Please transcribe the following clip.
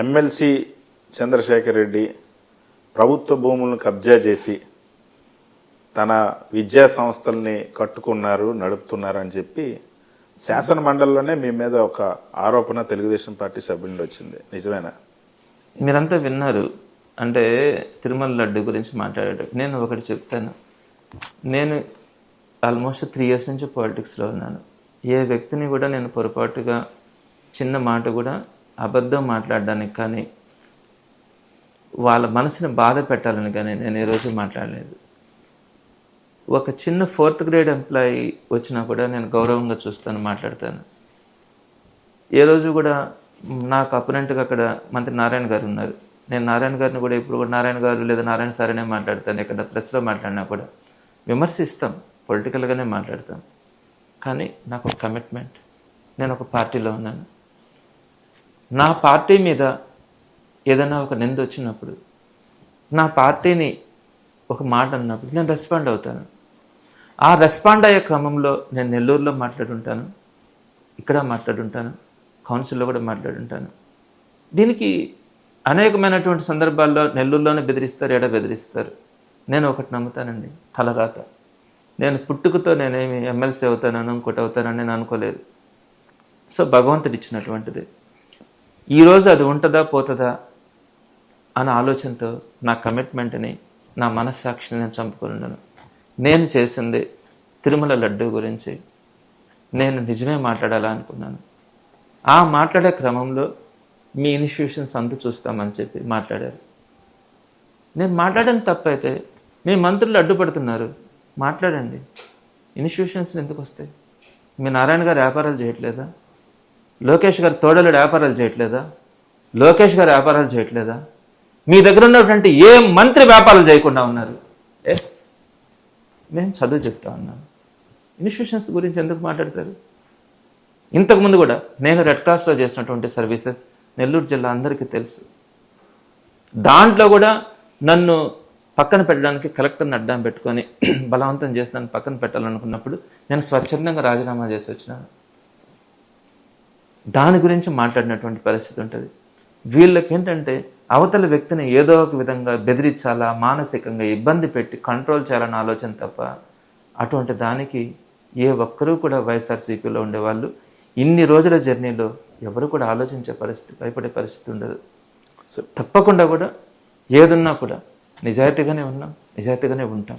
MLC Chandrasekhar Reddy ప్రభుత్వ భూములను కబ్జా చేసి తన విద్యా సంస్థల్ని కట్టుకున్నారు, నడుపుతున్నారు అని చెప్పి శాసన మండలిలోనే మీ మీద ఒక ఆరోపణ తెలుగుదేశం పార్టీ సభ్యుల నుండి వచ్చింది. నిజమేనా? మీరంతా విన్నారు. అంటే తిరుమల లడ్డు గురించి మాట్లాడాడు. నేను ఒకటి చెప్తాను. నేను ఆల్మోస్ట్ 3 years నుంచి పాలిటిక్స్లో ఉన్నాను. ఏ వ్యక్తిని కూడా నేను పొరపాటుగా చిన్న మాట కూడా అబద్ధం మాట్లాడడానికి కానీ వాళ్ళ మనసుని బాధ పెట్టాలని కానీ నేను ఏ రోజు మాట్లాడలేదు. ఒక చిన్న 4th grade ఎంప్లాయీ వచ్చినా కూడా నేను గౌరవంగా చూస్తాను, మాట్లాడతాను. ఏ రోజు కూడా నాకు అపోనెంట్గా అక్కడ మంత్రి నారాయణ గారు ఉన్నారు. నేను నారాయణ గారిని కూడా ఇప్పుడు కూడా నారాయణ గారు లేదా నారాయణ సార్ అనే మాట్లాడతాను. ఇక్కడ ప్రెస్లో మాట్లాడినా కూడా విమర్శిస్తాం, పొలిటికల్గానే మాట్లాడతాం. కానీ నాకు ఒక కమిట్మెంట్. నేను ఒక పార్టీలో ఉన్నాను. నా పార్టీ మీద ఏదైనా ఒక నింద వచ్చినప్పుడు, నా పార్టీని ఒక మాట అన్నప్పుడు నేను రెస్పాండ్ అవుతాను. ఆ రెస్పాండ్ అయ్యే క్రమంలో నేను నెల్లూరులో మాట్లాడుంటాను, ఇక్కడ మాట్లాడుంటాను, కౌన్సిల్లో కూడా మాట్లాడుంటాను. దీనికి అనేకమైనటువంటి సందర్భాల్లో నెల్లూరులోనే బెదిరిస్తారు, ఎడ బెదిరిస్తారు. నేను ఒకటి నమ్ముతానండి, తలరాత. నేను పుట్టుకతో నేనేమి ఎమ్మెల్సీ అవుతానని ఇంకోటి అవుతానని నేను అనుకోలేదు. సో భగవంతుడు ఇచ్చినటువంటిది. ఈరోజు అది ఉంటుందా పోతుందా అన్న ఆలోచనతో నా కమిట్మెంట్ని, నా మనస్సాక్షిని నేను చంపుకొని ఉన్నాను. నేను చేసింది తిరుమల లడ్డు గురించి నేను నిజమే మాట్లాడాలా అనుకున్నాను. ఆ మాట్లాడే క్రమంలో మీ ఇన్స్టిట్యూషన్స్ అంతా చూస్తామని చెప్పి మాట్లాడారు. నేను మాట్లాడిన తప్పైతే మీ మంత్రులు అడ్డుపడుతున్నారు, మాట్లాడండి. ఇన్స్టిట్యూషన్స్ ఎందుకు వస్తాయి? మీ నారాయణ గారు వ్యాపారాలు చేయట్లేదా? లోకేష్ గారు తోడలు వ్యాపారాలు చేయట్లేదా? లోకేష్ గారు వ్యాపారాలు చేయట్లేదా? మీ దగ్గర ఉన్నటువంటి ఏ మంత్రి వ్యాపారాలు చేయకుండా ఉన్నారు? ఎస్, మేము చదువు చెప్తా ఉన్నాం. ఇన్స్టిట్యూషన్స్ గురించి ఎందుకు మాట్లాడతారు? ఇంతకుముందు కూడా నేను రెడ్ క్రాస్లో చేసినటువంటి సర్వీసెస్ నెల్లూరు జిల్లా అందరికీ తెలుసు. దాంట్లో కూడా నన్ను పక్కన పెట్టడానికి కలెక్టర్ని అడ్డం పెట్టుకొని బలవంతం చేసి నన్ను పక్కన పెట్టాలనుకున్నప్పుడు నేను స్వచ్ఛందంగా రాజీనామా చేసి వచ్చినాను. దాని గురించి మాట్లాడినటువంటి పరిస్థితి ఉంటుంది. వీళ్ళకి ఏంటంటే అవతల వ్యక్తిని ఏదో ఒక విధంగా బెదిరించాలా, మానసికంగా ఇబ్బంది పెట్టి కంట్రోల్ చేయాలన్న ఆలోచన తప్ప అటువంటి దానికి ఏ ఒక్కరూ కూడా వైఎస్ఆర్సీపీలో ఉండేవాళ్ళు ఇన్ని రోజుల జర్నీలో ఎవరు కూడా ఆలోచించే పరిస్థితి, భయపడే పరిస్థితి ఉండదు. సో తప్పకుండా కూడా ఏదున్నా కూడా నిజాయితీగానే ఉన్నాం, నిజాయితీగానే ఉంటాం.